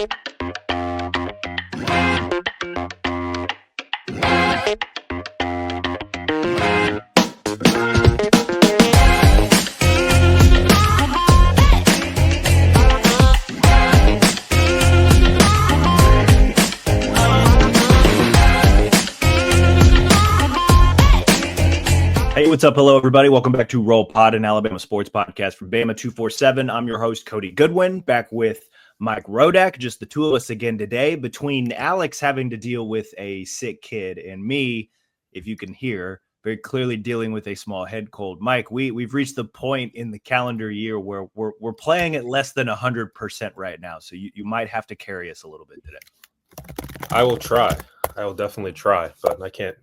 Hey, what's up? Hello, everybody. Welcome back to Roll Pod, an Alabama sports podcast from Bama 247. I'm your host, Cody Goodwin, back with Mike Rodak, just the two of us again today. Between Alex having to deal with a sick kid and me, if you can hear, very clearly dealing with a small head cold. Mike, we've reached the point in the calendar year where we're playing at less than 100% right now, so you might have to carry us a little bit today. I will try. I will definitely try, but I can't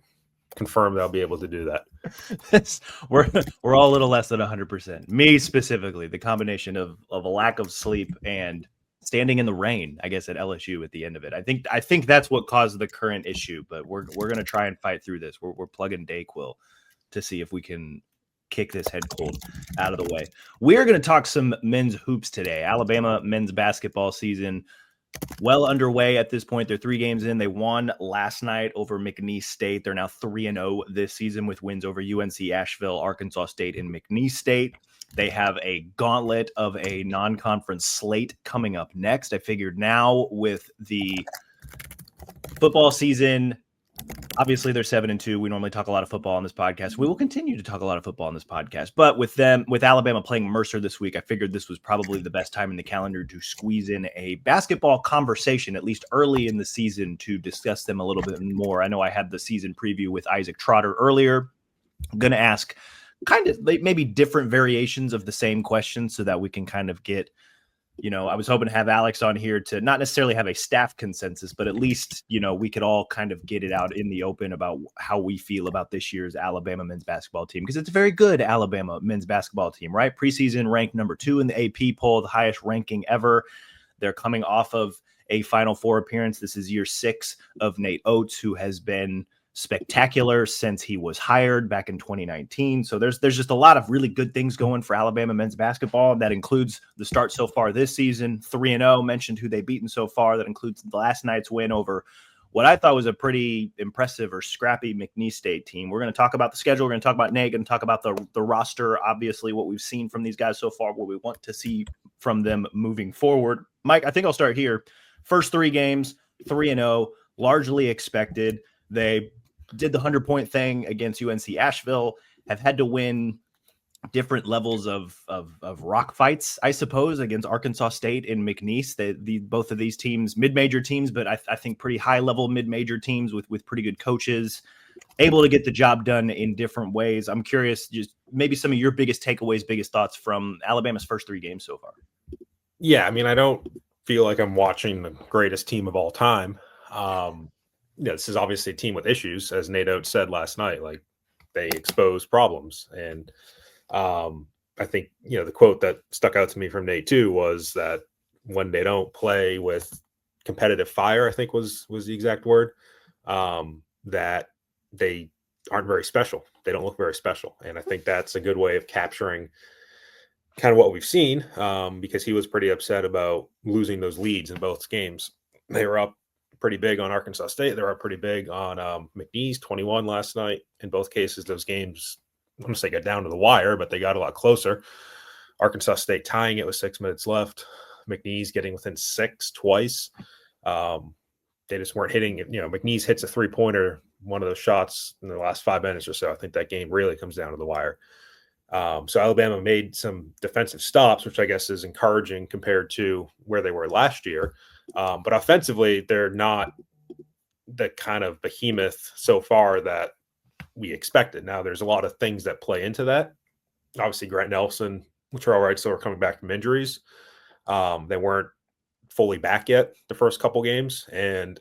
confirm that I'll be able to do that. We're all a little less than 100%. Me specifically, the combination of a lack of sleep and standing in the rain, I guess, at LSU at the end of it. I think that's what caused the current issue, but we're going to try and fight through this. We're plugging Dayquil to see if we can kick this head cold out of the way. We're going to talk some men's hoops today. Alabama men's basketball season well underway at this point. They're 3 games in. They won last night over McNeese State. They're now 3-0 this season with wins over UNC Asheville, Arkansas State, and McNeese State. They have a gauntlet of a non-conference slate coming up next. I figured now with the football season, obviously they're 7-2. We normally talk a lot of football on this podcast. We will continue to talk a lot of football on this podcast. But with Alabama playing Mercer this week, I figured this was probably the best time in the calendar to squeeze in a basketball conversation, at least early in the season, to discuss them a little bit more. I know I had the season preview with Isaac Trotter earlier. I'm going to ask kind of maybe different variations of the same question so that we can kind of get, I was hoping to have Alex on here to not necessarily have a staff consensus, but at least, we could all kind of get it out in the open about how we feel about this year's Alabama men's basketball team, because it's a very good Alabama men's basketball team, right? Preseason ranked number 2 in the AP poll, the highest ranking ever. They're coming off of a Final Four appearance. This is year 6 of Nate Oates, who has been spectacular since he was hired back in 2019. So there's just a lot of really good things going for Alabama men's basketball. That includes the start so far this season, 3-0, mentioned who they've beaten so far. That includes last night's win over what I thought was a pretty impressive or scrappy McNeese State team. We're going to talk about the schedule. We're going to talk about Nate, going to talk about the roster, obviously what we've seen from these guys so far, what we want to see from them moving forward. Mike, I think I'll start here. First 3 games, 3-0, largely expected. They did the 100-point thing against UNC Asheville, have had to win different levels of rock fights, I suppose, against Arkansas State and McNeese. Both of these teams, mid-major teams, but I think pretty high-level mid-major teams with pretty good coaches, able to get the job done in different ways. I'm curious, just maybe some of your biggest takeaways, biggest thoughts from Alabama's first 3 games so far. Yeah, I mean, I don't feel like I'm watching the greatest team of all time. This is obviously a team with issues, as Nate Oates said last night. Like, they expose problems, and I think the quote that stuck out to me from Nate too was that when they don't play with competitive fire, I think was the exact word, that they aren't very special. They don't look very special, and I think that's a good way of capturing kind of what we've seen, because he was pretty upset about losing those leads in both games. They were up pretty big on Arkansas State. They were up pretty big on McNeese, 21 last night. In both cases, those games, I'm going to say got down to the wire, but they got a lot closer. Arkansas State tying it with 6 minutes left. McNeese getting within 6 twice. They just weren't hitting it. McNeese hits a 3-pointer, one of those shots in the last 5 minutes or so. I think that game really comes down to the wire. So Alabama made some defensive stops, which I guess is encouraging compared to where they were last year. But offensively, they're not the kind of behemoth so far that we expected. Now, there's a lot of things that play into that. Obviously, Grant Nelson, which are all right, so are coming back from injuries. They weren't fully back yet the first couple games, and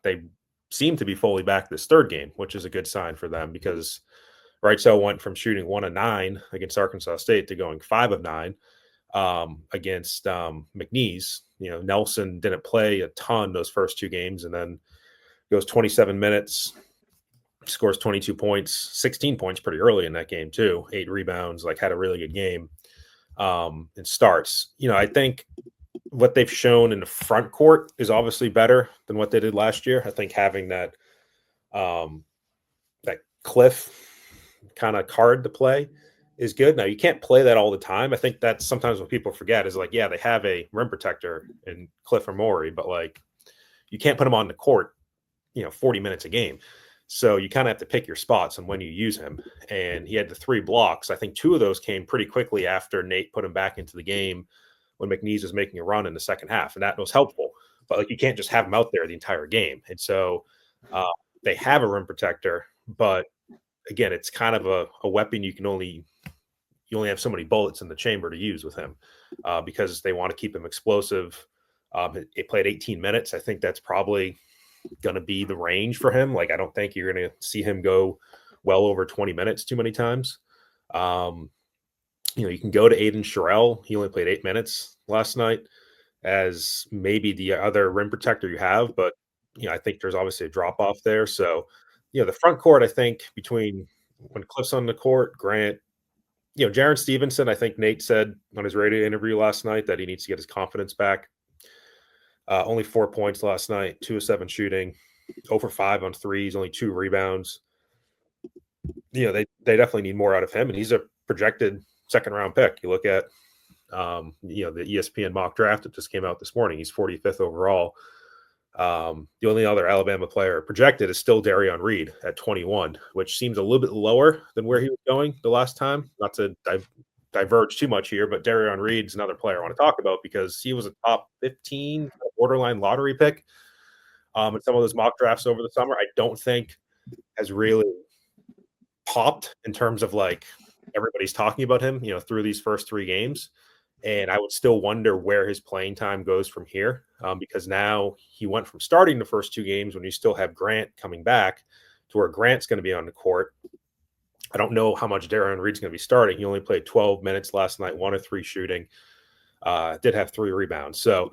they seem to be fully back this 3rd game, which is a good sign for them, because Right So went from shooting 1 of 9 against Arkansas State to going 5 of 9 against McNeese. Nelson didn't play a ton those first 2 games, and then goes 27 minutes, scores 22 points, 16 points pretty early in that game too, 8 rebounds, had a really good game, and starts. I think what they've shown in the front court is obviously better than what they did last year. I think having that that Cliff kind of card to play is good. Now you can't play that all the time. I think that's sometimes what people forget is like, yeah, they have a rim protector in Cliff or Maury, but like you can't put him on the court, 40 minutes a game. So you kind of have to pick your spots on when you use him. And he had the 3 blocks. I think 2 of those came pretty quickly after Nate put him back into the game when McNeese was making a run in the second half. And that was helpful. But like you can't just have him out there the entire game. And so they have a rim protector, but again, it's kind of a weapon you only have so many bullets in the chamber to use with him because they want to keep him explosive. He played 18 minutes. I think that's probably going to be the range for him. Like, I don't think you're going to see him go well over 20 minutes too many times. You can go to Aiden Sherrill. He only played 8 minutes last night as maybe the other rim protector you have, but I think there's obviously a drop off there. So, the front court, I think between when Cliff's on the court, Grant, Jaren Stevenson, I think Nate said on his radio interview last night that he needs to get his confidence back. Only 4 points last night, 2 of 7 shooting, 0 for 5 on threes, only 2 rebounds. They definitely need more out of him, and he's a projected second-round pick. You look at, the ESPN mock draft that just came out this morning. He's 45th overall. The only other Alabama player projected is still Darion Reed at 21, which seems a little bit lower than where he was going the last time. Not to diverge too much here, but Darion Reed's another player I want to talk about because he was a top 15 borderline lottery pick in some of those mock drafts over the summer. I don't think has really popped in terms of like everybody's talking about him, through these first 3 games. And I would still wonder where his playing time goes from here because now he went from starting the first 2 games when you still have Grant coming back to where Grant's going to be on the court. I don't know how much Darion Reed's going to be starting. He only played 12 minutes last night, 1 of 3 shooting, did have 3 rebounds. So,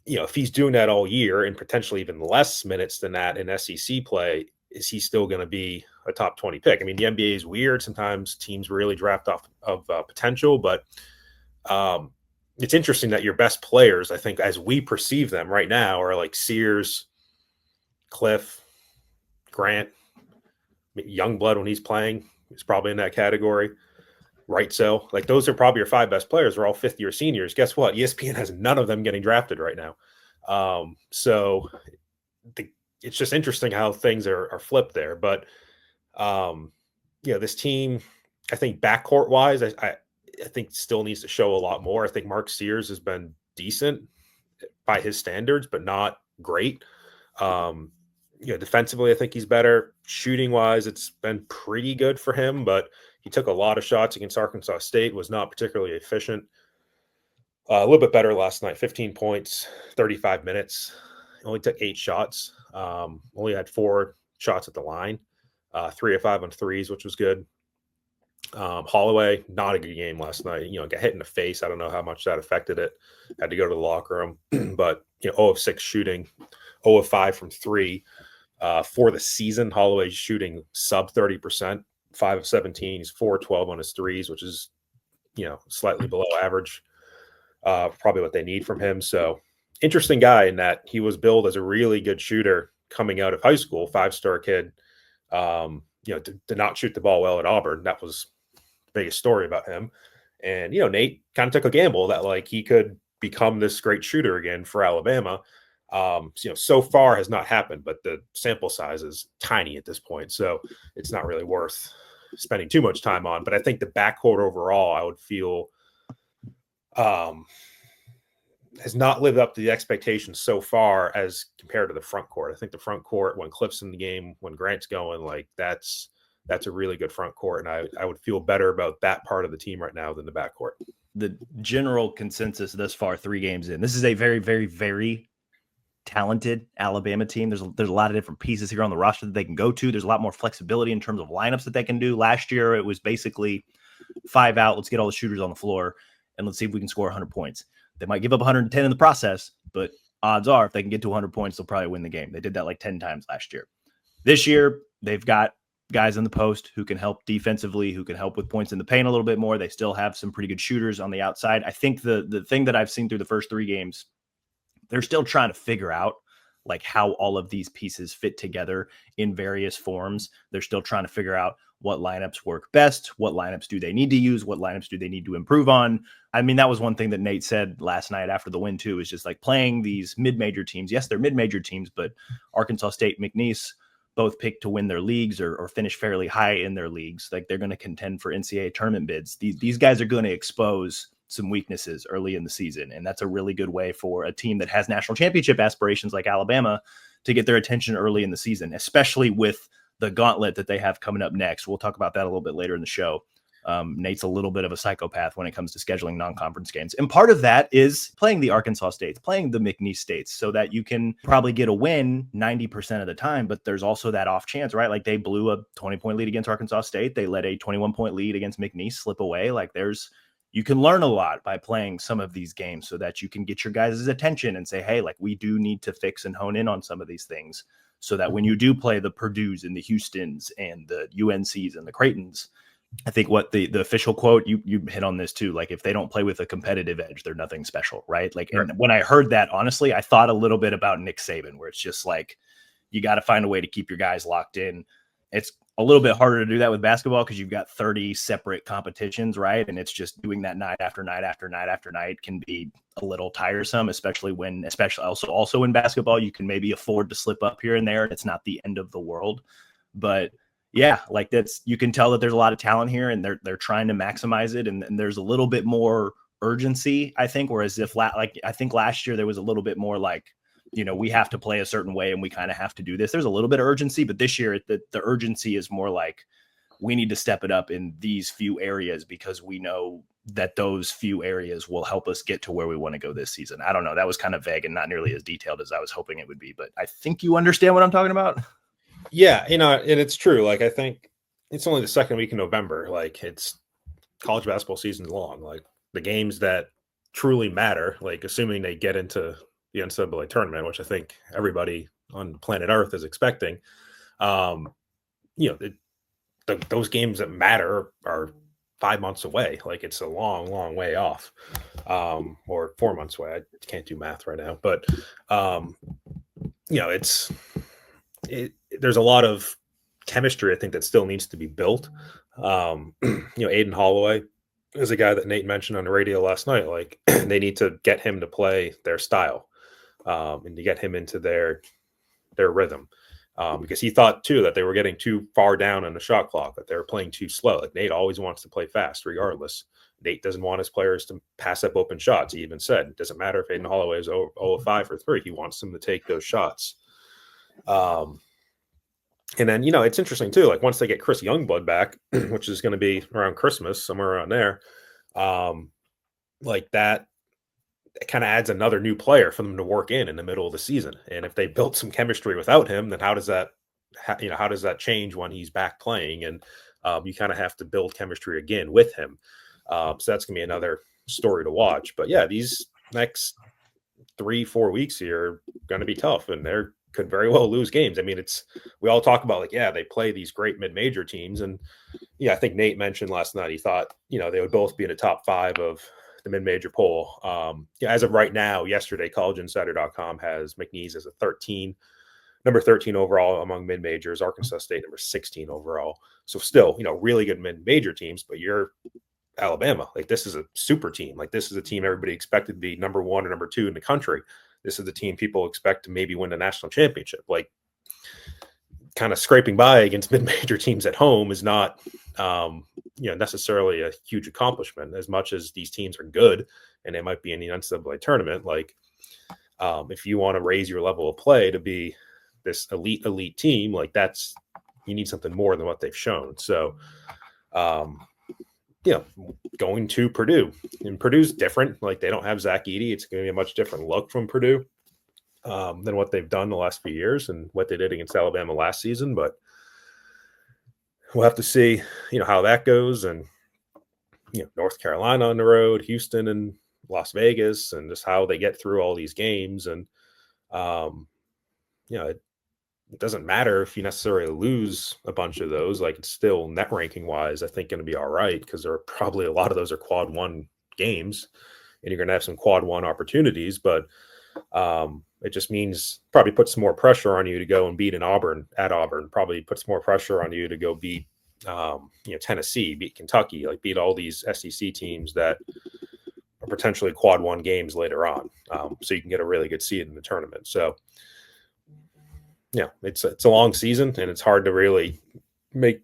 if he's doing that all year and potentially even less minutes than that in SEC play, is he still going to be a top 20 pick? I mean, the NBA is weird. Sometimes teams really draft off of potential, but it's interesting that your best players, I think, as we perceive them right now, are like Sears, Cliff, Grant, Youngblood when he's playing is probably in that category. Right. So like those are probably your 5 best players. They're all 5th-year seniors. Guess what? ESPN has none of them getting drafted right now. So it's just interesting how things are flipped there. But, this team, I think backcourt wise, I think still needs to show a lot more. I think Mark Sears has been decent by his standards, but not great. Defensively, I think he's better. Shooting wise, it's been pretty good for him, but he took a lot of shots against Arkansas State, was not particularly efficient. A little bit better last night, 15 points, 35 minutes. Only took 8 shots. Only had 4 shots at the line, 3 of 5 on threes, which was good. Holloway, not a good game last night. Got hit in the face. I don't know how much that affected it. Had to go to the locker room, but 0 of 6 shooting, 0 of 5 from 3. For the season, Holloway's shooting sub 30%, 5 of 17. He's 4-12 on his threes, which is, slightly below average. Probably what they need from him. So interesting guy in that he was billed as a really good shooter coming out of high school, 5-star kid. Did not shoot the ball well at Auburn. That was the biggest story about him. And, Nate kind of took a gamble that like he could become this great shooter again for Alabama. So far has not happened, but the sample size is tiny at this point. So it's not really worth spending too much time on. But I think the backcourt overall, I would feel has not lived up to the expectations so far as compared to the front court. I think the front court, when Cliff's in the game, when Grant's going, like that's a really good front court. And I would feel better about that part of the team right now than the backcourt. The general consensus thus far, 3 games in, this is a very, very, very talented Alabama team. There's a lot of different pieces here on the roster that they can go to. There's a lot more flexibility in terms of lineups that they can do. Last year, it was basically 5 out. Let's get all the shooters on the floor and let's see if we can score 100 points. They might give up 110 in the process, but odds are if they can get to 100 points, they'll probably win the game. They did that like 10 times last year. This year, they've got guys in the post who can help defensively, who can help with points in the paint a little bit more. They still have some pretty good shooters on the outside. I think the thing that I've seen through the first 3 games, they're still trying to figure out like how all of these pieces fit together in various forms. They're still trying to figure out what lineups work best, what lineups do they need to use, what lineups do they need to improve on. I mean, that was one thing that Nate said last night after the win too, is just like playing these mid-major teams. Yes, they're mid-major teams, but Arkansas State, McNeese both picked to win their leagues or finish fairly high in their leagues. Like they're going to contend for NCAA tournament bids. These guys are going to expose some weaknesses early in the season. And that's a really good way for a team that has national championship aspirations like Alabama to get their attention early in the season, especially with the gauntlet that they have coming up next. We'll talk about that a little bit later in the show. Nate's a little bit of a psychopath when it comes to scheduling non-conference games. And part of that is playing the Arkansas States, playing the McNeese States, so that you can probably get a win 90% of the time. But there's also that off chance, right? Like they blew a 20-point lead against Arkansas State. They let a 21-point lead against McNeese slip away. Like you can learn a lot by playing some of these games so that you can get your guys' attention and say, hey, like we do need to fix and hone in on some of these things so that when you do play the Purdues and the Houstons and the UNCs and the Creightons, I think what the official quote, you hit on this too, like if they don't play with a competitive edge, they're nothing special, right? Like, and when I heard that, honestly, I thought a little bit about Nick Saban, where it's just like, you got to find a way to keep your guys locked in. It's a little bit harder to do that with basketball because you've got 30 separate competitions, right? And it's just doing that night after night after night after night can be a little tiresome, especially also in basketball, you can maybe afford to slip up here and there. And it's not the end of the world, but yeah, like you can tell that there's a lot of talent here and they're trying to maximize it. And there's a little bit more urgency, I think, whereas I think last year there was a little bit more like, we have to play a certain way and we kind of have to do this. There's a little bit of urgency, but this year the urgency is more like we need to step it up in these few areas because we know that those few areas will help us get to where we want to go this season. I don't know. That was kind of vague and not nearly as detailed as I was hoping it would be, but I think you understand what I'm talking about. Yeah. And it's true. Like, I think it's only the second week in November. Like it's college basketball season's long. Like the games that truly matter, like assuming they get into the NCAA tournament, which I think everybody on planet Earth is expecting. Those games that matter are 5 months away. Like it's a long, long way off, or 4 months away. I can't do math right now, but there's a lot of chemistry I think that still needs to be built. Aiden Holloway is a guy that Nate mentioned on the radio last night. Like they need to get him to play their style. And to get him into their rhythm, because he thought too that they were getting too far down on the shot clock, that they were playing too slow. Like Nate always wants to play fast, regardless. Nate doesn't want his players to pass up open shots. He even said it doesn't matter if Aiden Holloway is 0 of 5 for 3. He wants them to take those shots. And then it's interesting too. Like once they get Chris Youngblood back, which is going to be around Christmas, somewhere around there, like that. It kind of adds another new player for them to work in the middle of the season. And if they built some chemistry without him, then how does that change when he's back playing? And you kind of have to build chemistry again with him. So that's gonna be another story to watch. But yeah, these next 3-4 weeks here are going to be tough, and they could very well lose games. I mean, we all talk about they play these great mid-major teams, and I think Nate mentioned last night he thought they would both be in the top 5 of the mid-major poll. As of right now, yesterday, collegeinsider.com has McNeese as number 13 overall among mid-majors, Arkansas State number 16 overall. So still, really good mid-major teams, but you're Alabama. Like this is a super team. Like this is a team everybody expected to be number 1 or number 2 in the country. This is the team people expect to maybe win the national championship. Like kind of scraping by against mid-major teams at home is not necessarily a huge accomplishment, as much as these teams are good and they might be in the NCAA tournament. Like if you want to raise your level of play to be this elite team, like you need something more than what they've shown. So going to Purdue, and Purdue's different. Like they don't have Zach Edey. It's going to be a much different look from Purdue than what they've done the last few years and what they did against Alabama last season. But we'll have to see, how that goes. And, North Carolina on the road, Houston and Las Vegas, and just how they get through all these games. And, it doesn't matter if you necessarily lose a bunch of those. Like, it's still net ranking wise, I think, going to be all right, because there are probably a lot of those are quad one games, and you're going to have some quad one opportunities. But it just means probably puts more pressure on you to go and beat Auburn at Auburn. Probably puts more pressure on you to go beat Tennessee, beat Kentucky, like beat all these SEC teams that are potentially quad one games later on. So you can get a really good seed in the tournament. So yeah, it's a long season, and it's hard to really make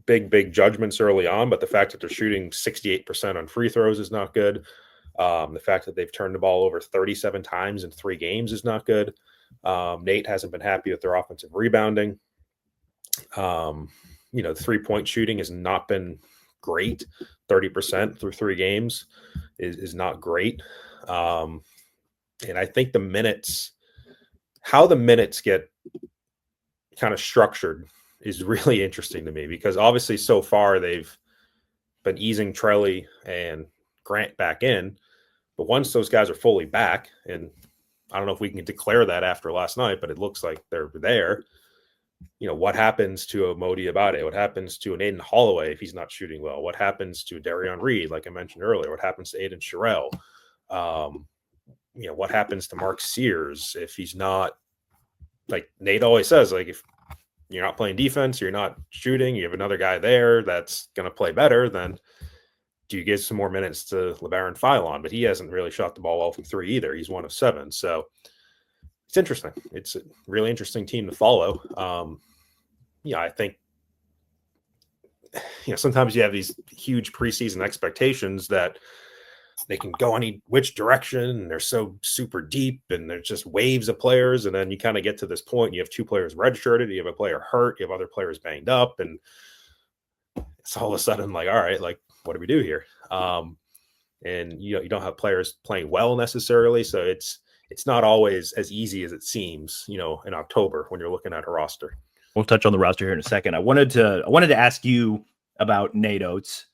big judgments early on. But the fact that they're shooting 68% on free throws is not good. The fact that they've turned the ball over 37 times in 3 games is not good. Nate hasn't been happy with their offensive rebounding. The 3-point shooting has not been great. 30% through 3 games is not great. And I think how the minutes get kind of structured is really interesting to me, because obviously so far they've been easing Trelly and Grant back in, but once those guys are fully back, and I don't know if we can declare that after last night, but it looks like they're there. What happens to a Modi Abate? What happens to an Aiden Holloway if he's not shooting well? What happens to Darion Reed, like I mentioned earlier? What happens to Aiden Sherrill? What happens to Mark Sears if he's not, like Nate always says, like, if you're not playing defense, you're not shooting, you have another guy there that's going to play better, then do you give some more minutes to LeBaron Philon? But he hasn't really shot the ball well from 3 either. He's 1 of 7. So it's interesting. It's a really interesting team to follow. I think, sometimes you have these huge preseason expectations that they can go any which direction, and they're so super deep, and there's just waves of players. And then you kind of get to this point, and you have 2 players redshirted, you have a player hurt, you have other players banged up, and it's all of a sudden like, all right, like, what do we do here? And you don't have players playing well necessarily, so it's not always as easy as it seems, in October when you're looking at a roster. We'll touch on the roster here in a second. I wanted to ask you about Nate Oates.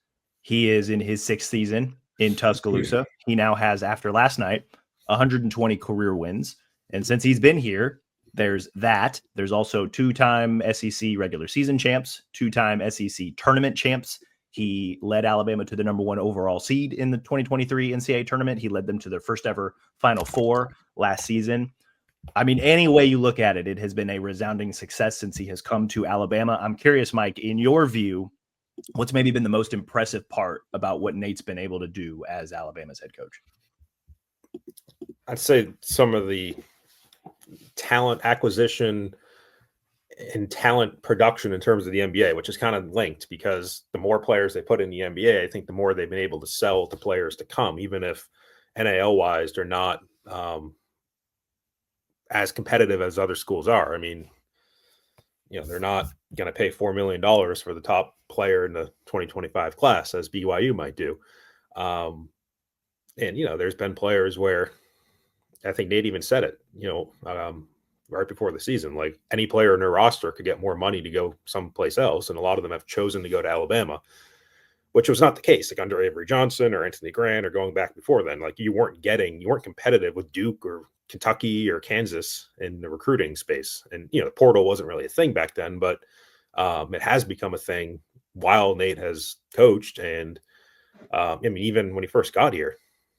He is in his 6th season in Tuscaloosa. He now has, after last night, 120 career wins. And since he's been here, there's that. There's also 2-time SEC regular season champs, 2-time SEC tournament champs. He led Alabama to the number 1 overall seed in the 2023 NCAA tournament. He led them to their first ever Final Four last season. I mean, any way you look at it, it has been a resounding success since he has come to Alabama. I'm curious, Mike, in your view, what's maybe been the most impressive part about what Nate's been able to do as Alabama's head coach? I'd say some of the talent acquisition and talent production in terms of the NBA, which is kind of linked, because the more players they put in the NBA, I think the more they've been able to sell to players to come, even if NIL wise they're not as competitive as other schools are. I mean, they're not going to pay $4 million for the top player in the 2025 class as BYU might do. And, there's been players where I think Nate even said it, right before the season, like any player in their roster could get more money to go someplace else. And a lot of them have chosen to go to Alabama, which was not the case, like under Avery Johnson or Anthony Grant or going back before then. Like you weren't competitive with Duke or Kentucky or Kansas in the recruiting space. And, the portal wasn't really a thing back then, but it has become a thing while Nate has coached. And even when he first got here, it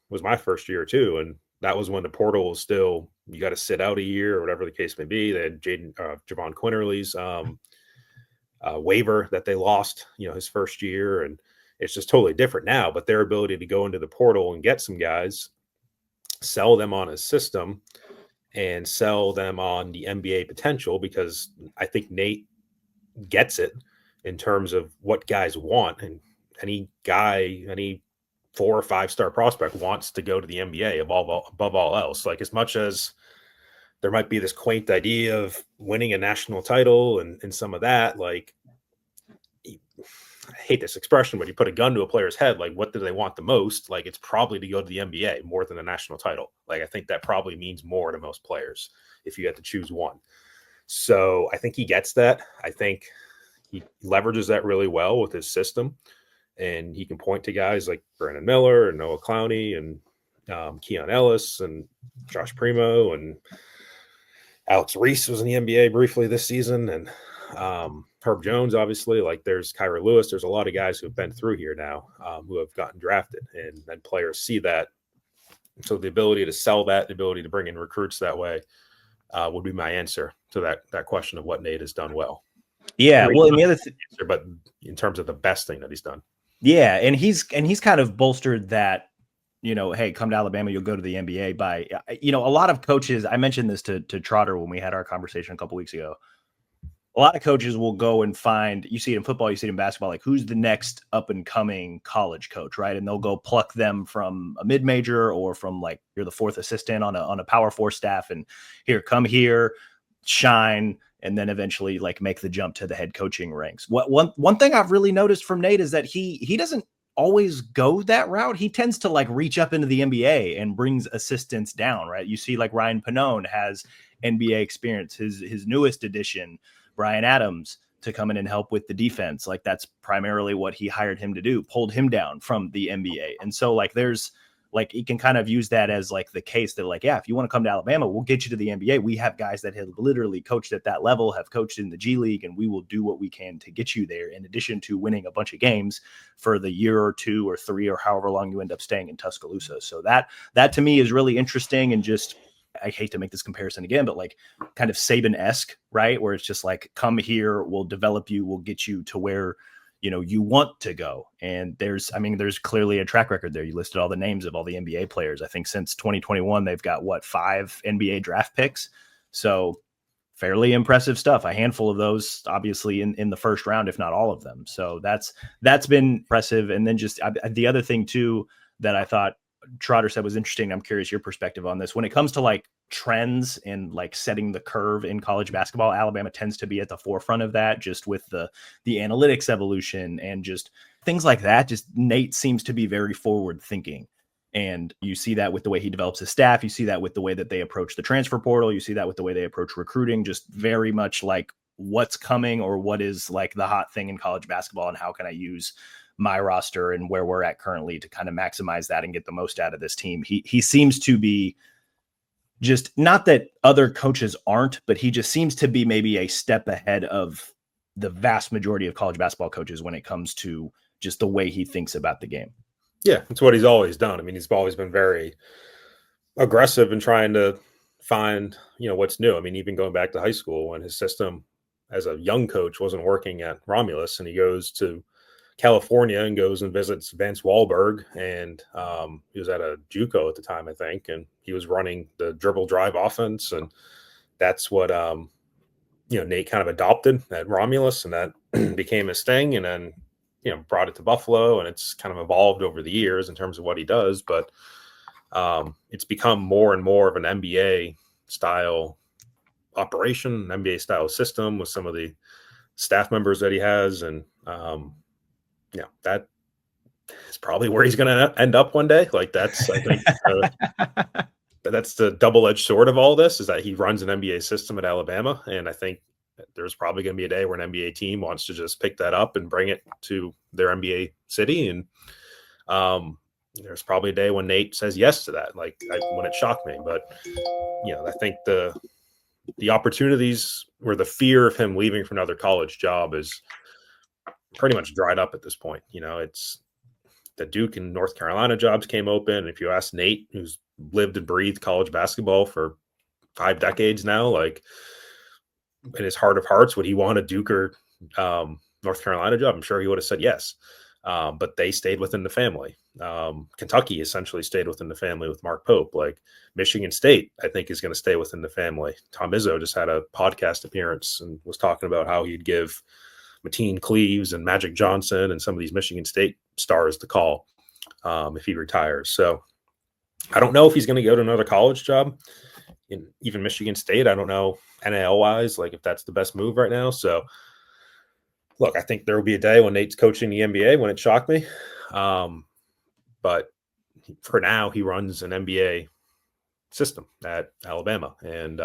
was my first year too. And that was when the portal was still, you got to sit out a year or whatever the case may be. They had Javon Quinterly's waiver that they lost, his first year. And it's just totally different now. But their ability to go into the portal and get some guys, sell them on his system, and sell them on the NBA potential, because I think Nate gets it in terms of what guys want. And any 4 or 5 star prospect wants to go to the NBA above all else. Like, as much as there might be this quaint idea of winning a national title and some of that, like, I hate this expression, but you put a gun to a player's head, like, what do they want the most? Like, it's probably to go to the NBA more than a national title. Like, I think that probably means more to most players if you had to choose one. So I think he gets that. I think he leverages that really well with his system, and he can point to guys like Brandon Miller and Noah Clowney and Keon Ellis and Josh Primo and Alex Reese was in the NBA briefly this season, and Herb Jones, obviously. Like, there's Kyra Lewis. There's a lot of guys who have been through here now who have gotten drafted, and then players see that. So the ability to sell that, the ability to bring in recruits that way would be my answer to that question of what Nate has done well. Yeah, well, and the other answer, but in terms of the best thing that he's done. Yeah, and he's kind of bolstered that, hey, come to Alabama, you'll go to the NBA by, a lot of coaches. I mentioned this to Trotter when we had our conversation a couple weeks ago. A lot of coaches will go and find, you see it in football, you see it in basketball, like who's the next up and coming college coach, right? And they'll go pluck them from a mid major or from like you're the fourth assistant on a Power 4 staff, and come here, shine, and then eventually like make the jump to the head coaching ranks. One thing I've really noticed from Nate is that he doesn't always go that route. He tends to like reach up into the NBA and brings assistants down, right? You see like Ryan Pannone has NBA experience. His newest addition, Brian Adams, to come in and help with the defense. Like that's primarily what he hired him to do, pulled him down from the NBA. And so like there's like he can kind of use that as like the case that like, yeah, if you want to come to Alabama, we'll get you to the NBA. We have guys that have literally coached at that level, have coached in the G League, and we will do what we can to get you there, in addition to winning a bunch of games for the year or 2 or 3 or however long you end up staying in Tuscaloosa. So that to me is really interesting, and just, I hate to make this comparison again, but like kind of Saban-esque, right? Where it's just like, come here, we'll develop you, we'll get you to where you want to go. And there's clearly a track record there. You listed all the names of all the NBA players. I think since 2021, they've got 5 NBA draft picks. So fairly impressive stuff. A handful of those, obviously, in the first round, if not all of them. So that's been impressive. And then just the other thing too, that I thought Trotter said was interesting. I'm curious your perspective on this. When it comes to like trends and like setting the curve in college basketball, Alabama tends to be at the forefront of that, just with the analytics evolution and just things like that. Just Nate seems to be very forward thinking. And you see that with the way he develops his staff. You see that with the way that they approach the transfer portal. You see that with the way they approach recruiting, just very much like what's coming or what is like the hot thing in college basketball, and how can I use my roster and where we're at currently to kind of maximize that and get the most out of this team. He seems to be, just not that other coaches aren't, but he just seems to be maybe a step ahead of the vast majority of college basketball coaches when it comes to just the way he thinks about the game. Yeah, it's what he's always done. I mean, he's always been very aggressive in trying to find, what's new. I mean, even going back to high school, when his system as a young coach wasn't working at Romulus, and he goes to California and goes and visits Vance Wahlberg, and he was at a JUCO at the time, I think, and he was running the dribble drive offense, and that's what Nate kind of adopted at Romulus, and that became his thing, and then brought it to Buffalo, and it's kind of evolved over the years in terms of what he does, but it's become more and more of an NBA style operation, an NBA style system with some of the staff members that he has, and that is probably where he's going to end up one day. Like that's, I think, that's the double-edged sword of all this, is that he runs an NBA system at Alabama. And I think there's probably going to be a day where an NBA team wants to just pick that up and bring it to their NBA city. And there's probably a day when Nate says yes to that. Like when it shocked me, but I think the opportunities, or the fear of him leaving for another college job, is pretty much dried up at this point. It's the Duke and North Carolina jobs came open. And if you ask Nate, who's lived and breathed college basketball for 5 decades now, like in his heart of hearts, would he want a Duke or North Carolina job? I'm sure he would have said yes. But they stayed within the family. Kentucky essentially stayed within the family with Mark Pope. Like Michigan State, I think, is going to stay within the family. Tom Izzo just had a podcast appearance and was talking about how he'd give Mateen Cleaves and Magic Johnson and some of these Michigan State stars to call if he retires. So I don't know if he's going to go to another college job in even Michigan State. I don't know NIL wise, like if that's the best move right now. So look, I think there will be a day when Nate's coaching the NBA, when it shocked me. But for now, he runs an NBA system at Alabama, and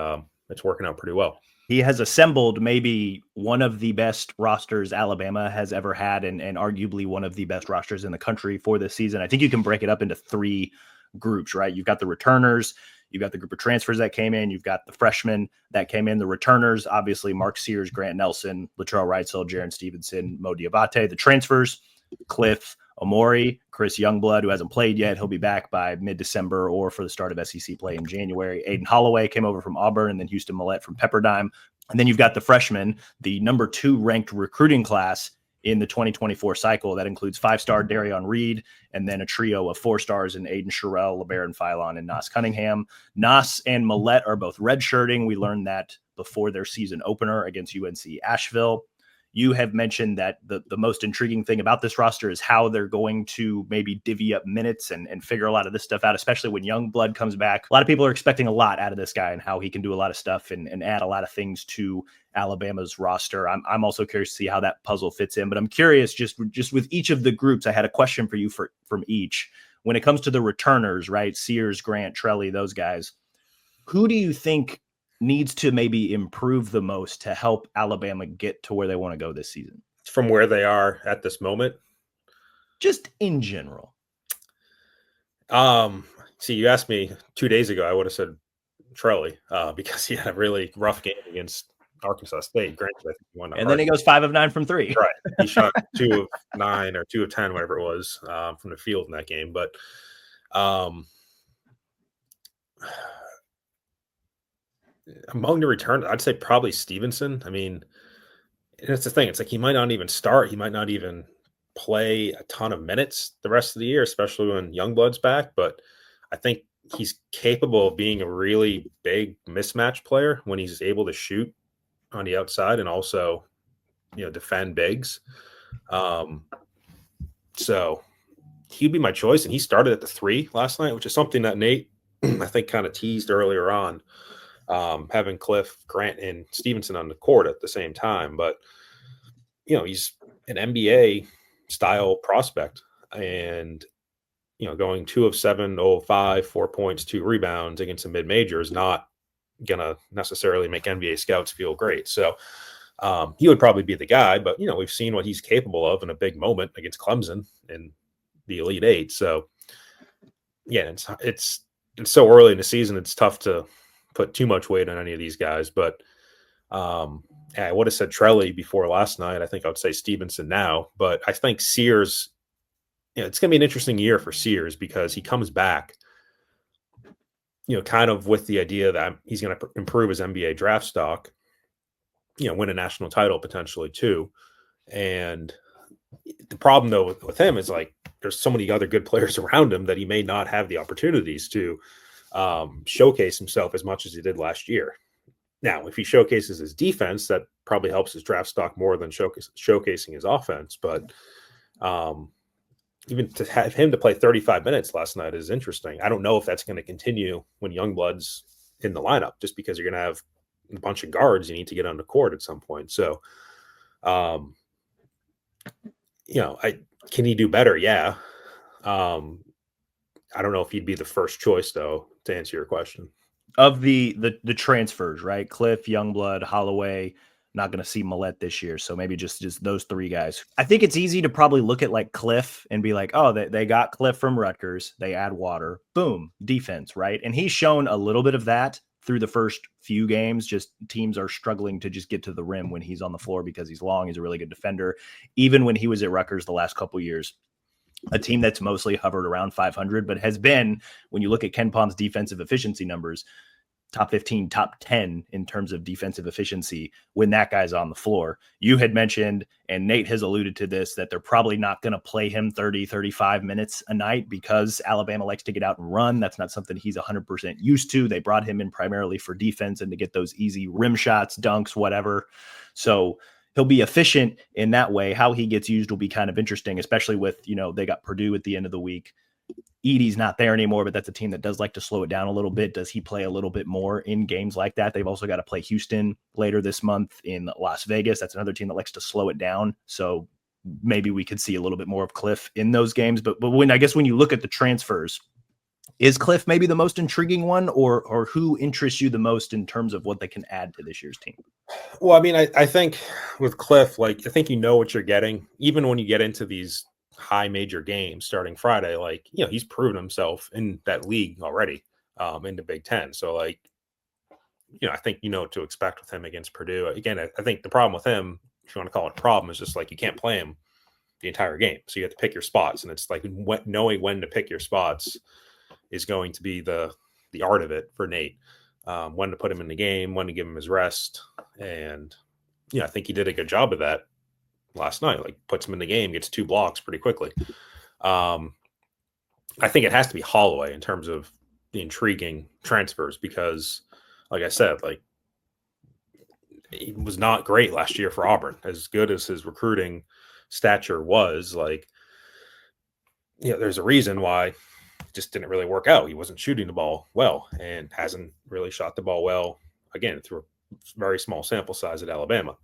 it's working out pretty well. He has assembled maybe one of the best rosters Alabama has ever had, and arguably one of the best rosters in the country for this season. I think you can break it up into 3 groups, right? You've got the returners, You've got the group of transfers that came in. You've got the freshmen that came in, the returners, obviously Mark Sears, Grant Nelson, Latrell Wrightsell, Jaron Stevenson, Mo Diabate. The transfers, Cliff Omori, Chris Youngblood, who hasn't played yet. He'll be back by mid-December or for the start of SEC play in January. Aiden Holloway came over from Auburn, and then Houston Millette from Pepperdine. And then you've got the freshmen, the number 2 ranked recruiting class in the 2024 cycle. That includes 5-star Darion Reed, and then a trio of 4 stars in Aiden Sherrill, LeBaron Philon, and Nas Cunningham. Nas and Millette are both redshirting. We learned that before their season opener against UNC Asheville. You have mentioned that the most intriguing thing about this roster is how they're going to maybe divvy up minutes and figure a lot of this stuff out, especially when Youngblood comes back. A lot of people are expecting a lot out of this guy and how he can do a lot of stuff and add a lot of things to Alabama's roster. I'm also curious to see how that puzzle fits in, but I'm curious just with each of the groups. I had a question for you from each. When it comes to the returners, right? Sears, Grant, Trelly, those guys, who do you think needs to maybe improve the most to help Alabama get to where they want to go this season? From where they are at this moment? Just in general. See, you asked me 2 days ago, I would have said Trelly because he had a really rough game against Arkansas State. Granted, I think he won. And then he goes 5 of 9 from 3. Right. He shot 2 of 9 or 2 of 10, whatever it was, from the field in that game. But among the return, I'd say probably Stevenson. I mean, that's the thing. It's like he might not even start. He might not even play a ton of minutes the rest of the year, especially when Youngblood's back. But I think he's capable of being a really big mismatch player when he's able to shoot on the outside and also, defend bigs. So he'd be my choice. And he started at the 3 last night, which is something that Nate, I think, kind of teased earlier on. Having Cliff, Grant, and Stevenson on the court at the same time. But, he's an NBA style prospect and, going 2 of 7, 0 of 5, 4 points, 2 rebounds against a mid-major is not going to necessarily make NBA scouts feel great. So he would probably be the guy, but, we've seen what he's capable of in a big moment against Clemson in the Elite 8. So, yeah, it's so early in the season, it's tough to put too much weight on any of these guys, but I would have said Trelly before last night. I think I would say Stevenson now, but I think Sears, it's going to be an interesting year for Sears because he comes back, kind of with the idea that he's going to improve his NBA draft stock, win a national title potentially too. And the problem though with him is like, there's so many other good players around him that he may not have the opportunities to showcase himself as much as he did last year. Now, if he showcases his defense, that probably helps his draft stock more than showcasing his offense. But even to have him to play 35 minutes last night is interesting. I don't know if that's going to continue when Youngblood's in the lineup, just because you're going to have a bunch of guards you need to get on the court at some point. So, can he do better? Yeah. I don't know if he'd be the first choice, though, to answer your question. Of the transfers, right? Cliff, Youngblood, Holloway. Not going to see Millette this year, so maybe just those 3 guys. I think it's easy to probably look at like Cliff and be like, oh, they got Cliff from Rutgers. They add Water. Boom, defense, right? And he's shown a little bit of that through the first few games. Just teams are struggling to just get to the rim when he's on the floor because he's long. He's a really good defender. Even when he was at Rutgers the last couple of years, a team that's mostly hovered around 500, but has been, when you look at Ken Palm's defensive efficiency numbers, top 15, top 10 in terms of defensive efficiency when that guy's on the floor. You had mentioned, and Nate has alluded to this, that they're probably not going to play him 30, 35 minutes a night because Alabama likes to get out and run. That's not something he's 100% used to. They brought him in primarily for defense and to get those easy rim shots, dunks, whatever. So he'll be efficient in that way. How he gets used will be kind of interesting, especially with, they got Purdue at the end of the week. Edey's not there anymore, but that's a team that does like to slow it down a little bit. Does he play a little bit more in games like that? They've also got to play Houston later this month in Las Vegas. That's another team that likes to slow it down. So maybe we could see a little bit more of Cliff in those games. But when you look at the transfers, is Cliff maybe the most intriguing one, or who interests you the most in terms of what they can add to this year's team? Well, I mean, I think with Cliff, I think what you're getting, even when you get into these high major games starting Friday, he's proven himself in that league already. in the Big Ten. So like, I think you know what to expect with him against Purdue. Again, I think the problem with him, if you want to call it a problem, is just like you can't play him the entire game. So you have to pick your spots, and it's like knowing when to pick your spots is going to be the art of it for Nate. When to put him in the game, when to give him his rest, and I think he did a good job of that last night. Like puts him in the game, gets 2 blocks pretty quickly. I think it has to be Holloway in terms of the intriguing transfers because, like I said, like he was not great last year for Auburn. As good as his recruiting stature was, like, there's a reason why it just didn't really work out. He wasn't shooting the ball well and hasn't really shot the ball well, again, through a very small sample size at Alabama.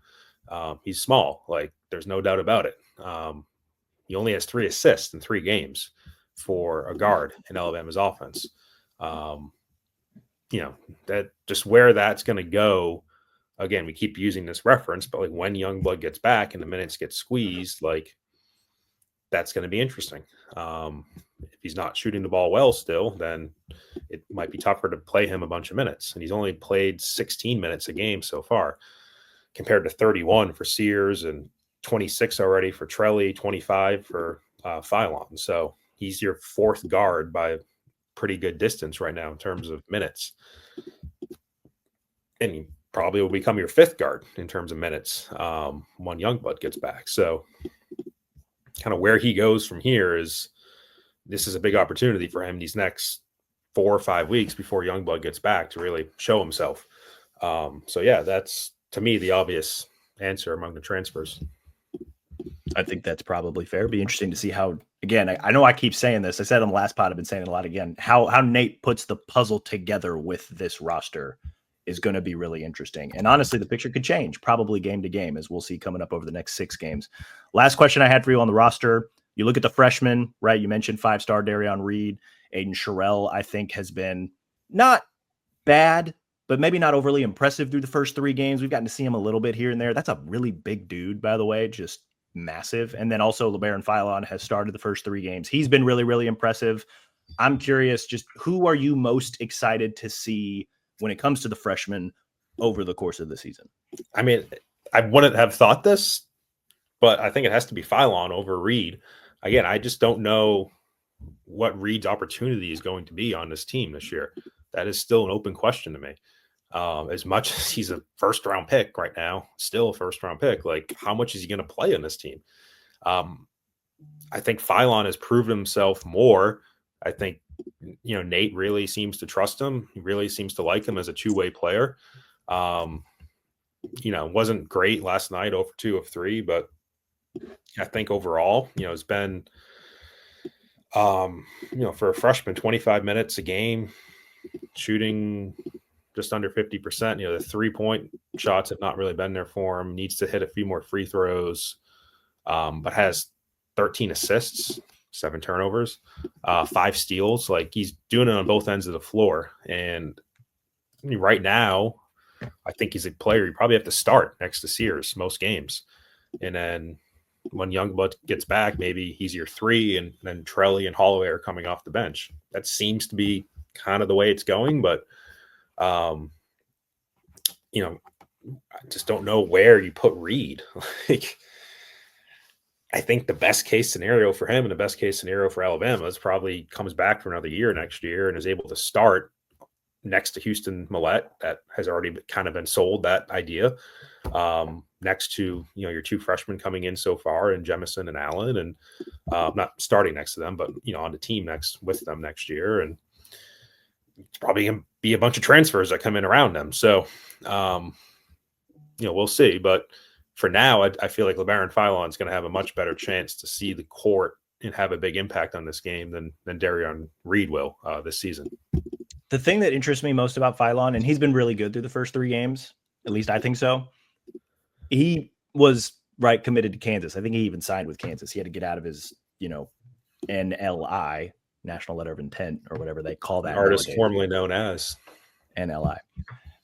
He's small, like there's no doubt about it. He only has 3 assists in 3 games for a guard in Alabama's offense. That just where that's going to go. Again, we keep using this reference, but like when Youngblood gets back and the minutes get squeezed, like that's going to be interesting. If he's not shooting the ball well still, then it might be tougher to play him a bunch of minutes. And he's only played 16 minutes a game so far, compared to 31 for Sears and 26 already for Trelly, 25 for Philon. So he's your 4th guard by a pretty good distance right now in terms of minutes. And he probably will become your 5th guard in terms of minutes when Youngblood gets back. So kind of where he goes from here this is a big opportunity for him these next 4 or 5 weeks before Youngblood gets back to really show himself. So yeah, that's to me the obvious answer among the transfers. I think that's probably fair. It'd be interesting to see how, again, I know I keep saying this. I said on the last pod, I've been saying it a lot again, how Nate puts the puzzle together with this roster is going to be really interesting. And honestly, the picture could change probably game to game, as we'll see coming up over the next 6 games. Last question I had for you on the roster. You look at the freshmen, right? You mentioned 5-star Darion Reed. Aiden Sherrill, I think, has been not bad, but maybe not overly impressive through the first 3 games. We've gotten to see him a little bit here and there. That's a really big dude, by the way, just massive. And then also LeBaron Philon has started the first 3 games. He's been really, really impressive. I'm curious, just who are you most excited to see when it comes to the freshmen over the course of the season? I mean, I wouldn't have thought this, but I think it has to be Philon over Reed. Again, I just don't know what Reed's opportunity is going to be on this team this year. That is still an open question to me. As much as he's a 1st-round pick right now, still a 1st-round pick, like how much is he going to play on this team? I think Philon has proven himself more. I think, Nate really seems to trust him. He really seems to like him as a 2-way player. Wasn't great last night, 0 for 2 of 3, but I think overall, it's been, for a freshman, 25 minutes a game, shooting just under 50%. The 3-point shots have not really been there for him. Needs to hit a few more free throws, but has 13 assists, 7 turnovers, 5 steals. Like he's doing it on both ends of the floor. And right now, I think he's a player you probably have to start next to Sears most games. And then when Youngblood gets back, maybe he's your 3, and then Trelly and Holloway are coming off the bench. That seems to be kind of the way it's going, but I just don't know where you put Reed. Like, I think the best case scenario for him and the best case scenario for Alabama is probably comes back for another year next year and is able to start next to Houston Millette. That has already kind of been sold, that idea. Next to, your 2 freshmen coming in so far, and Jemison and Allen, and not starting next to them, but, on the team next with them next year. And it's probably going to be a bunch of transfers that come in around them. So, we'll see. But for now, I feel like LeBaron Philon is going to have a much better chance to see the court and have a big impact on this game than Darion Reed will this season. The thing that interests me most about Philon, and he's been really good through the first 3 games, at least I think so. He was committed to Kansas. I think he even signed with Kansas. He had to get out of his, NLI, National Letter of Intent, or whatever they call that. Artist formerly known as NLI.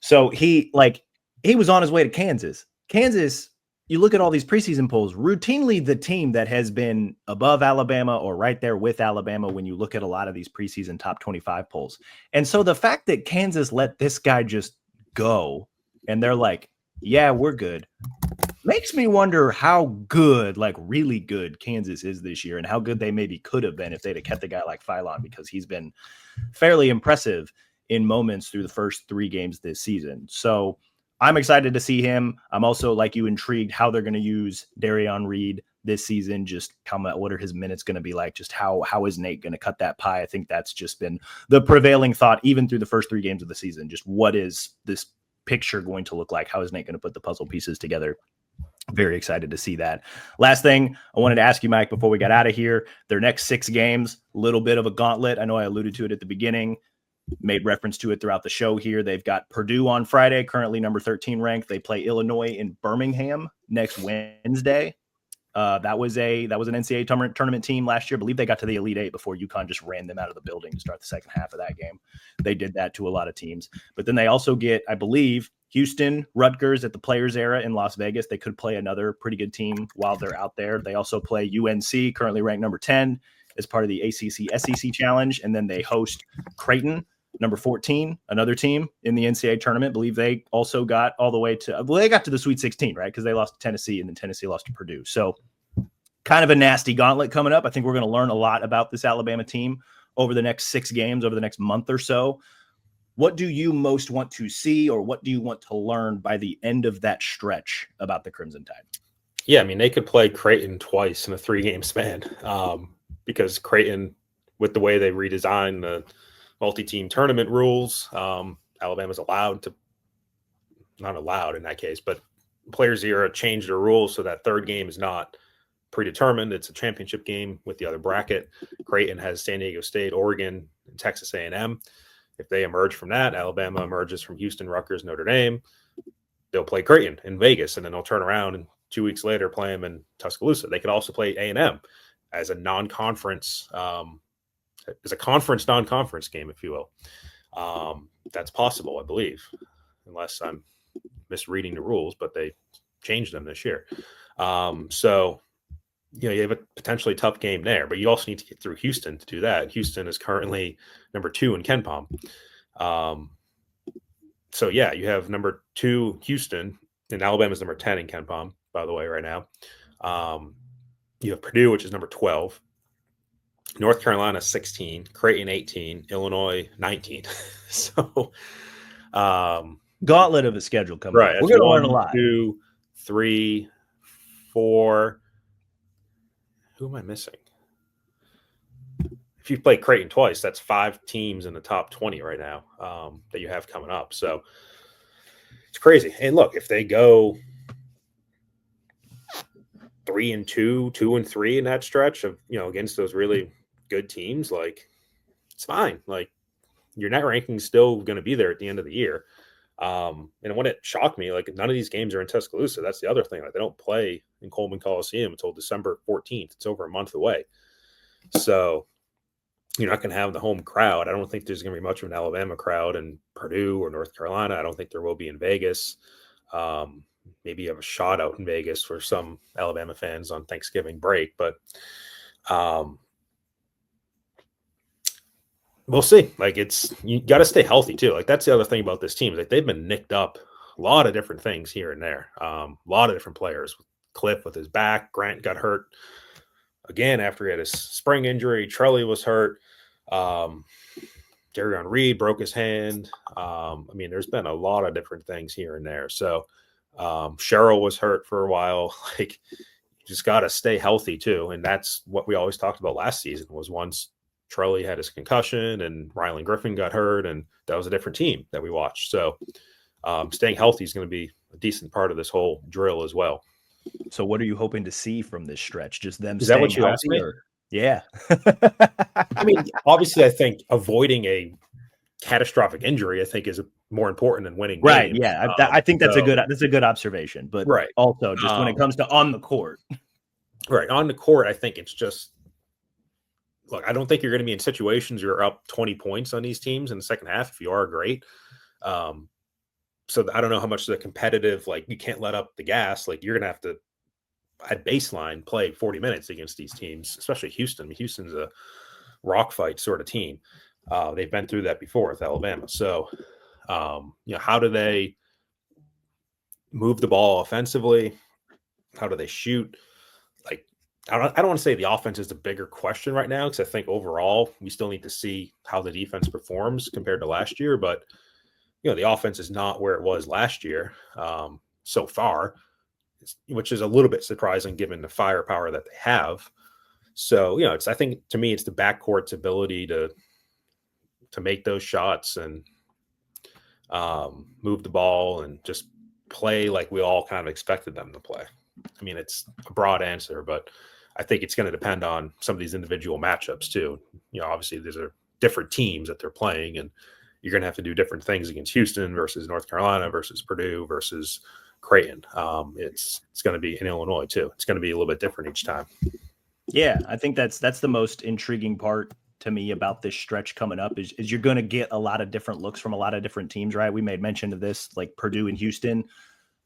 So he was on his way to Kansas. Kansas you look at all these preseason polls, routinely the team that has been above Alabama or right there with Alabama when you look at a lot of these preseason top 25 polls. And so the fact that Kansas let this guy just go and they're like, yeah, we're good, makes me wonder how good, like really good Kansas is this year and how good they maybe could have been if they'd have kept a guy like Philon, because he's been fairly impressive in moments through the first 3 games this season. So I'm excited to see him. I'm also, like you, intrigued how they're going to use Darion Reed this season. Just what are his minutes going to be like? Just how is Nate going to cut that pie? I think that's just been the prevailing thought, even through the first 3 games of the season. Just what is this picture going to look like? How is Nate going to put the puzzle pieces together? Very excited to see that. Last thing I wanted to ask you, Mike, before we got out of here, their next 6 games, a little bit of a gauntlet. I know I alluded to it at the beginning, made reference to it throughout the show here. They've got Purdue on Friday, currently number 13 ranked. They play Illinois in Birmingham next Wednesday. That was an NCAA tournament team last year. I believe they got to the Elite Eight before UConn just ran them out of the building to start the second half of that game. They did that to a lot of teams. But then they also get, I believe, Houston, Rutgers at the Players Era in Las Vegas. They could play another pretty good team while they're out there. They also play UNC, currently ranked number 10, as part of the ACC SEC Challenge. And then they host Creighton, number 14, another team in the NCAA tournament. I believe they also got all the way to, they got to the Sweet 16, right? Because they lost to Tennessee and then Tennessee lost to Purdue. So kind of a nasty gauntlet coming up. I think we're going to learn a lot about this Alabama team over the next 6 games, over the next month or so. What do you most want to see, or what do you want to learn by the end of that stretch about the Crimson Tide? Yeah, I mean, they could play Creighton twice in a 3-game span, because Creighton, with the way they redesigned the multi-team tournament rules, Alabama's not allowed in that case, but Players Era changed their rules so that 3rd game is not predetermined. It's a championship game with the other bracket. Creighton has San Diego State, Oregon, and Texas A&M. If they emerge from that, Alabama emerges from Houston, Rutgers, Notre Dame. They'll play Creighton in Vegas, and then they'll turn around and 2 weeks later play them in Tuscaloosa. They could also play A&M as a non-conference, as a conference non-conference game, if you will. That's possible, I believe, unless I'm misreading the rules, but they changed them this year. So, you have a potentially tough game there, but you also need to get through Houston to do that. Houston is currently number 2 in KenPom. So yeah, you have number 2 Houston, and Alabama's number 10 in KenPom, by the way, right now. You have Purdue, which is number 12. North Carolina 16, Creighton 18, Illinois 19. So gauntlet of a schedule coming right. up. We're going to learn a lot. 2, 3, 4. Who am I missing? If you play Creighton twice, that's 5 teams in the top 20 right now that you have coming up. So it's crazy. And look, if they go 3-2, 2-3 in that stretch of, against those really good teams, like, it's fine. Like, your net ranking is still going to be there at the end of the year. And when it shocked me, like, none of these games are in Tuscaloosa. That's the other thing. Like, they don't play in Coleman Coliseum until December 14th. It's over a month away. So you're not going to have the home crowd. I don't think there's going to be much of an Alabama crowd in Purdue or North Carolina. I don't think there will be in Vegas. Maybe you have a shot out in Vegas for some Alabama fans on Thanksgiving break, but we'll see. Like, you got to stay healthy too. Like, that's the other thing about this team. Like, they've been nicked up a lot of different things here and there. A lot of different players. Cliff with his back. Grant got hurt again after he had his spring injury. Trelly was hurt. Darion Reed broke his hand. I mean, there's been a lot of different things here and there. So Cheryl was hurt for a while. Like, you just got to stay healthy too. And that's what we always talked about last season, was once Trelly had his concussion and Rylan Griffin got hurt, and that was a different team that we watched. So staying healthy is going to be a decent part of this whole drill as well. So what are you hoping to see from this stretch? Just them Is that what staying you asked healthy? me? Or? Yeah. I mean, obviously, I think avoiding a catastrophic injury, I think, is more important than winning Right. games. Yeah. I think that's a good observation. But right. Also, just when it comes to on the court. Right. On the court, I think it's just, look, I don't think you're going to be in situations you're up 20 points on these teams in the second half. If you are, great. So I don't know how much the competitive, like you can't let up the gas. Like you're going to have to, at baseline, play 40 minutes against these teams, especially Houston. I mean, Houston's a rock fight sort of team. They've been through that before with Alabama. So, how do they move the ball offensively? How do they shoot? Like, I don't want to say the offense is the bigger question right now, because I think overall we still need to see how the defense performs compared to last year. But the offense is not where it was last year so far, which is a little bit surprising given the firepower that they have. So, I think to me, it's the backcourt's ability to make those shots and move the ball and just play like we all kind of expected them to play. I mean, it's a broad answer, but I think it's going to depend on some of these individual matchups too. Obviously these are different teams that they're playing, and you're going to have to do different things against Houston versus North Carolina versus Purdue versus Creighton. It's going to be in Illinois too. It's going to be a little bit different each time. Yeah, I think that's the most intriguing part to me about this stretch coming up is you're going to get a lot of different looks from a lot of different teams, right? We made mention of this, like Purdue and Houston,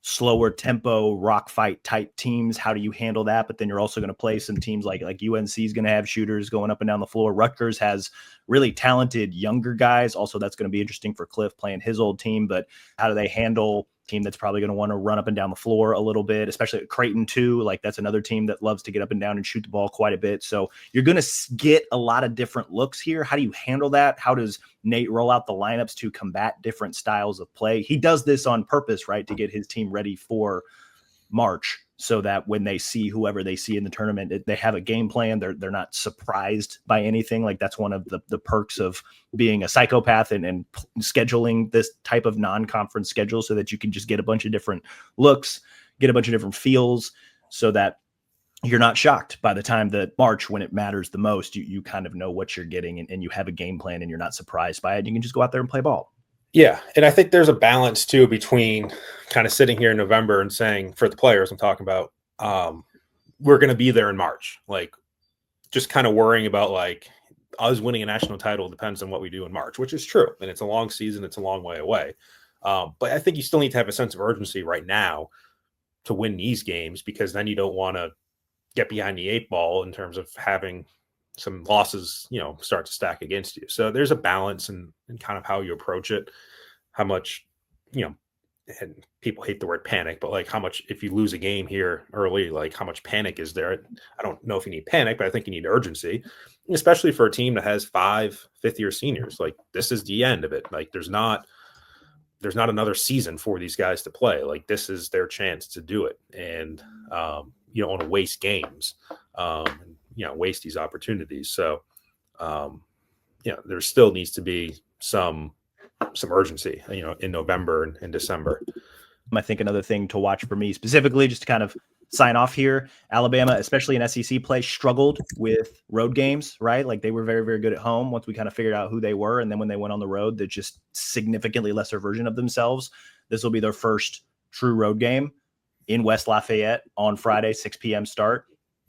slower tempo, rock fight type teams. How do you handle that? But then you're also going to play some teams like UNC is going to have shooters going up and down the floor. Rutgers has really talented younger guys. Also, that's going to be interesting for Cliff playing his old team. But how do they handle team that's probably going to want to run up and down the floor a little bit, especially at Creighton too? Like that's another team that loves to get up and down and shoot the ball quite a bit. So you're going to get a lot of different looks here. How do you handle that? How does Nate roll out the lineups to combat different styles of play? He does this on purpose, right? To get his team ready for March, so that when they see whoever they see in the tournament, they have a game plan. They're not surprised by anything. Like that's one of the perks of being a psychopath and scheduling this type of non-conference schedule, so that you can just get a bunch of different looks, get a bunch of different feels, so that you're not shocked by the time that March, when it matters the most. You kind of know what you're getting, and you have a game plan, and you're not surprised by it. You can just go out there and play ball. Yeah. And I think there's a balance too between kind of sitting here in November and saying, for the players I'm talking about, we're going to be there in March. Like just kind of worrying about like us winning a national title depends on what we do in March, which is true. And it's a long season. It's a long way away. But I think you still need to have a sense of urgency right now to win these games, because then you don't want to get behind the eight ball in terms of having some losses, start to stack against you. So there's a balance in kind of how you approach it, how much, and people hate the word panic, but like how much, if you lose a game here early, like how much panic is there? I don't know if you need panic, but I think you need urgency, especially for a team that has 5 fifth-year seniors. Like this is the end of it. Like there's not another season for these guys to play. Like this is their chance to do it. And you don't want to waste games. Waste these opportunities. So, there still needs to be some urgency, in November and in December. I think another thing to watch for me specifically, just to kind of sign off here, Alabama, especially in SEC play, struggled with road games, right? Like they were very, very good at home once we kind of figured out who they were. And then when they went on the road, they're just significantly lesser version of themselves. This will be their first true road game in West Lafayette on Friday, 6 p.m. start.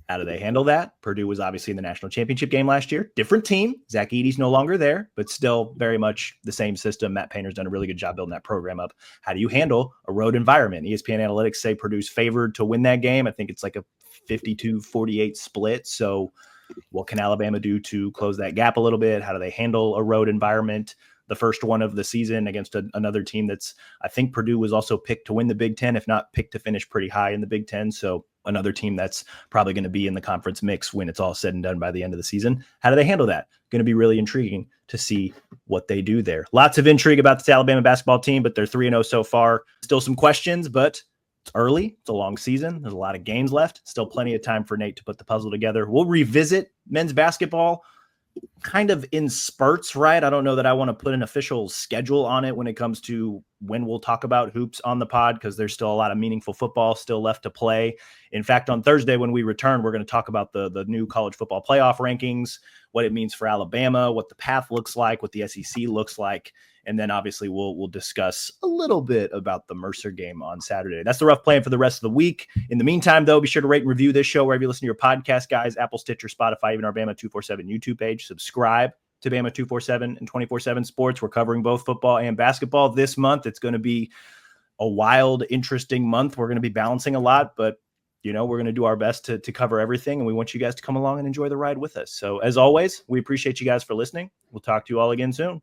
How do they handle that? Purdue was obviously in the national championship game last year. Different team. Zach Edey's no longer there, but still very much the same system. Matt Painter's done a really good job building that program up. How do you handle a road environment? ESPN Analytics say Purdue's favored to win that game. I think it's like a 52-48 split. So what can Alabama do to close that gap a little bit? How do they handle a road environment? The first one of the season against another team that's, I think Purdue was also picked to win the Big Ten, if not picked to finish pretty high in the Big Ten. So another team that's probably going to be in the conference mix when it's all said and done by the end of the season. How do they handle that? Going to be really intriguing to see what they do there. Lots of intrigue about this Alabama basketball team, but they're 3-0 so far. Still some questions, but it's early. It's a long season. There's a lot of games left. Still plenty of time for Nate to put the puzzle together. We'll revisit men's basketball kind of in spurts, right? I don't know that I want to put an official schedule on it when it comes to when we'll talk about hoops on the pod, because there's still a lot of meaningful football still left to play. In fact, on Thursday, when we return, we're going to talk about the new college football playoff rankings, what it means for Alabama, what the path looks like, what the SEC looks like. And then obviously we'll discuss a little bit about the Mercer game on Saturday. That's the rough plan for the rest of the week. In the meantime, though, be sure to rate and review this show wherever you listen to your podcast, guys, Apple, Stitcher, Spotify, even our Bama 247 YouTube page. Subscribe to Bama 247 and 24/7 Sports. We're covering both football and basketball this month. It's going to be a wild, interesting month. We're going to be balancing a lot, but we're going to do our best to cover everything. And we want you guys to come along and enjoy the ride with us. So as always, we appreciate you guys for listening. We'll talk to you all again soon.